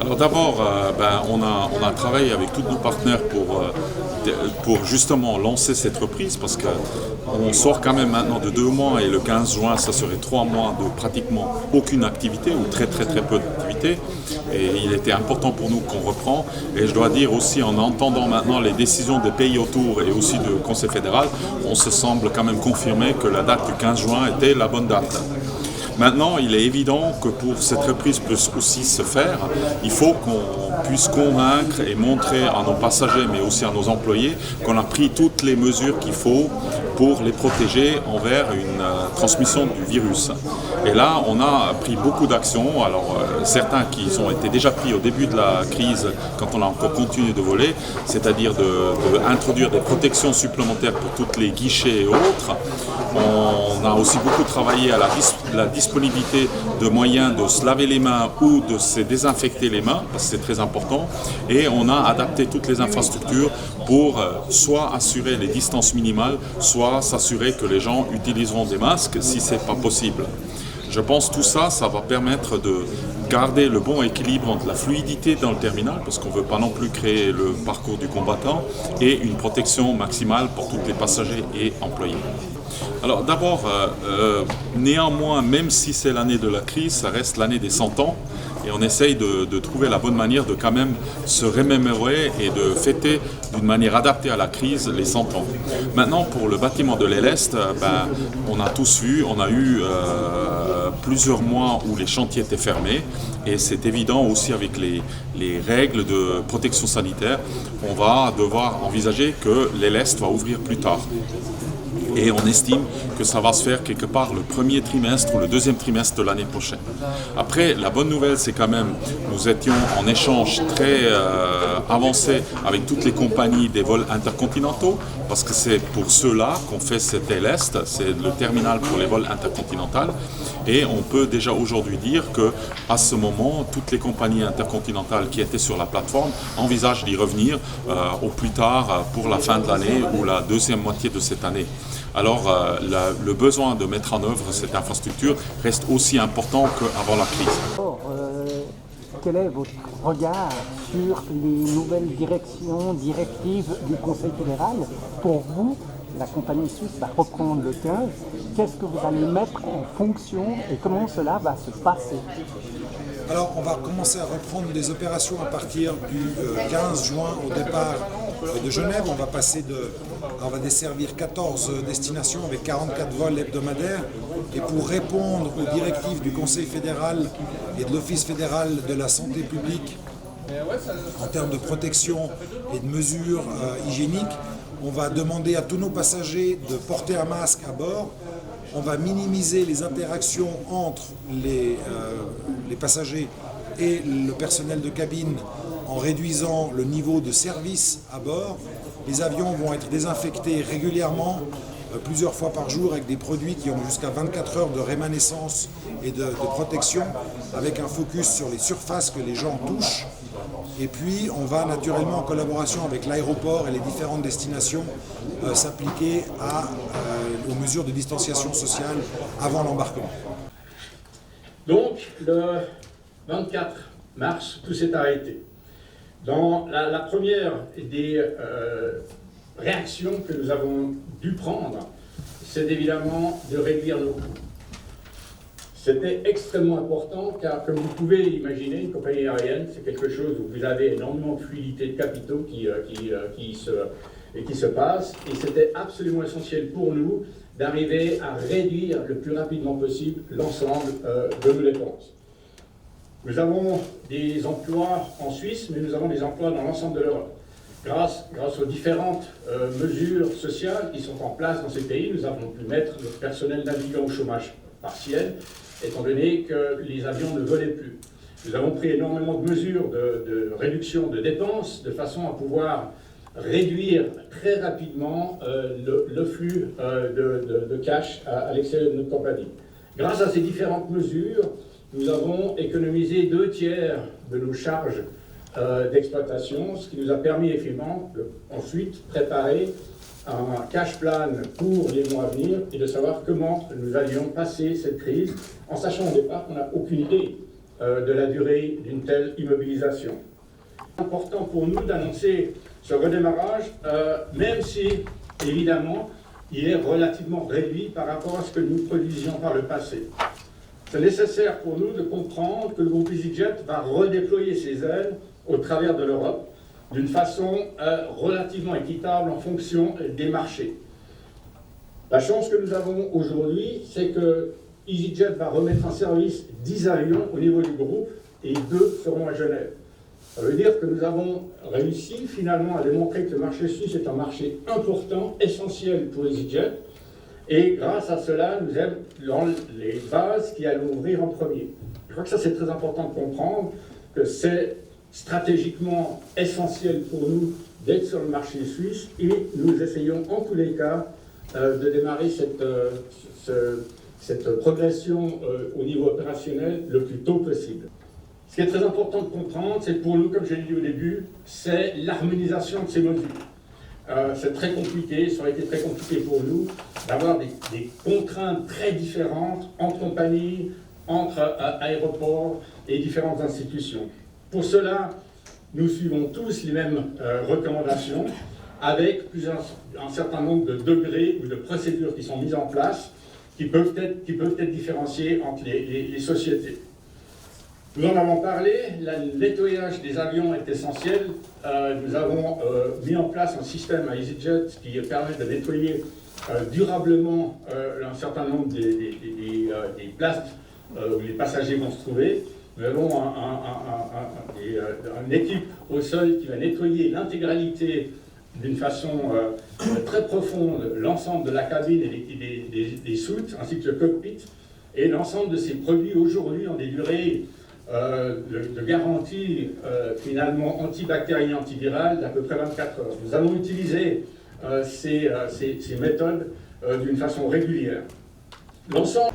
Alors d'abord, on a travaillé avec tous nos partenaires pour justement lancer cette reprise parce qu'on sort quand même maintenant de 2 mois et le 15 juin, ça serait 3 mois de pratiquement aucune activité ou très très très peu d'activité. Et il était important pour nous qu'on reprend. Et je dois dire aussi, en entendant maintenant les décisions des pays autour et aussi du Conseil fédéral, on se semble quand même confirmer que la date du 15 juin était la bonne date. Maintenant, il est évident que pour cette reprise puisse aussi se faire, il faut qu'on puisse convaincre et montrer à nos passagers, mais aussi à nos employés, qu'on a pris toutes les mesures qu'il faut pour les protéger envers une transmission du virus. Et là, on a pris beaucoup d'actions. Alors, certains qui ont été déjà pris au début de la crise, quand on a encore continué de voler, c'est-à-dire d'introduire des protections supplémentaires pour tous les guichets et autres. On a aussi beaucoup travaillé à la disponibilité de moyens de se laver les mains ou de se désinfecter les mains, parce que c'est très important. Et on a adapté toutes les infrastructures pour soit assurer les distances minimales, soit s'assurer que les gens utiliseront des masques si ce n'est pas possible. Je pense que tout ça, ça va permettre de garder le bon équilibre entre la fluidité dans le terminal, parce qu'on ne veut pas non plus créer le parcours du combattant, et une protection maximale pour tous les passagers et employés. Alors d'abord, néanmoins, même si c'est l'année de la crise, ça reste l'année des 100 ans. Et on essaye de trouver la bonne manière de quand même se remémorer et de fêter d'une manière adaptée à la crise les 100 ans. Maintenant, pour le bâtiment de l'Est, on a tous vu, on a eu plusieurs mois où les chantiers étaient fermés. Et c'est évident aussi avec les règles de protection sanitaire, on va devoir envisager que l'Est va ouvrir plus tard. Et on estime que ça va se faire quelque part le premier trimestre ou le deuxième trimestre de l'année prochaine. Après, la bonne nouvelle, c'est quand même, nous étions en échange très avancé avec toutes les compagnies des vols intercontinentaux, parce que c'est pour ceux-là qu'on fait cet Est, c'est le terminal pour les vols intercontinentaux. Et on peut déjà aujourd'hui dire qu'à ce moment, toutes les compagnies intercontinentales qui étaient sur la plateforme envisagent d'y revenir au plus tard pour la fin de l'année ou la deuxième moitié de cette année. Alors le besoin de mettre en œuvre cette infrastructure reste aussi important qu'avant la crise. Quel est votre regard sur les nouvelles directives du Conseil fédéral? Pour vous, la compagnie suisse va reprendre le 15. Qu'est-ce que vous allez mettre en fonction et comment cela va se passer? Alors, on va commencer à reprendre des opérations à partir du 15 juin au départ de Genève. On va desservir 14 destinations avec 44 vols hebdomadaires. Et pour répondre aux directives du Conseil fédéral et de l'Office fédéral de la santé publique en termes de protection et de mesures hygiéniques, on va demander à tous nos passagers de porter un masque à bord. On va minimiser les interactions entre les passagers et le personnel de cabine en réduisant le niveau de service à bord. Les avions vont être désinfectés régulièrement, plusieurs fois par jour, avec des produits qui ont jusqu'à 24 heures de rémanescence et de protection, avec un focus sur les surfaces que les gens touchent. Et puis, on va naturellement, en collaboration avec l'aéroport et les différentes destinations, s'appliquer aux mesures de distanciation sociale avant l'embarquement. Donc, le 24 mars, tout s'est arrêté. Dans la première des réactions que nous avons dû prendre, c'est évidemment de réduire nos coûts. C'était extrêmement important car, comme vous pouvez l'imaginer, une compagnie aérienne, c'est quelque chose où vous avez énormément de fluidité de capitaux qui se passe. Et c'était absolument essentiel pour nous d'arriver à réduire le plus rapidement possible l'ensemble de nos dépenses. Nous avons des emplois en Suisse, mais nous avons des emplois dans l'ensemble de l'Europe. Grâce aux différentes mesures sociales qui sont en place dans ces pays, nous avons pu mettre notre personnel navigant au chômage partiel, étant donné que les avions ne volaient plus. Nous avons pris énormément de mesures de réduction de dépenses, de façon à pouvoir réduire très rapidement le flux de cash à l'extérieur de notre compagnie. Grâce à ces différentes mesures, nous avons économisé 2/3 de nos charges d'exploitation, ce qui nous a permis effectivement ensuite préparer un cash plan pour les mois à venir et de savoir comment nous allions passer cette crise, en sachant au départ qu'on n'a aucune idée de la durée d'une telle immobilisation. C'est important pour nous d'annoncer ce redémarrage, même si, évidemment, il est relativement réduit par rapport à ce que nous produisions par le passé. C'est nécessaire pour nous de comprendre que le groupe EasyJet va redéployer ses ailes au travers de l'Europe d'une façon relativement équitable en fonction des marchés. La chance que nous avons aujourd'hui, c'est que EasyJet va remettre en service 10 avions au niveau du groupe et 2 seront à Genève. Ça veut dire que nous avons réussi finalement à démontrer que le marché suisse est un marché important, essentiel pour EasyJet. Et grâce à cela, nous sommes dans les bases qui allons ouvrir en premier. Je crois que ça c'est très important de comprendre que c'est stratégiquement essentiel pour nous d'être sur le marché suisse et nous essayons en tous les cas de démarrer cette progression au niveau opérationnel le plus tôt possible. Ce qui est très important de comprendre, c'est pour nous, comme je l'ai dit au début, c'est l'harmonisation de ces modules. C'est très compliqué, ça aurait été très compliqué pour nous d'avoir des contraintes très différentes entre compagnies, entre aéroports et différentes institutions. Pour cela, nous suivons tous les mêmes recommandations avec un certain nombre de degrés ou de procédures qui sont mises en place qui peuvent être différenciées entre les sociétés. Nous en avons parlé, le nettoyage des avions est essentiel. Nous avons mis en place un système à EasyJet qui permet de nettoyer durablement un certain nombre des places où les passagers vont se trouver. Nous avons une équipe au sol qui va nettoyer l'intégralité d'une façon très profonde l'ensemble de la cabine et des soutes, ainsi que le cockpit. Et l'ensemble de ces produits aujourd'hui ont des durées de garantie finalement antibactérienne, antivirale d'à peu près 24 heures. Nous allons utiliser ces méthodes d'une façon régulière. L'ensemble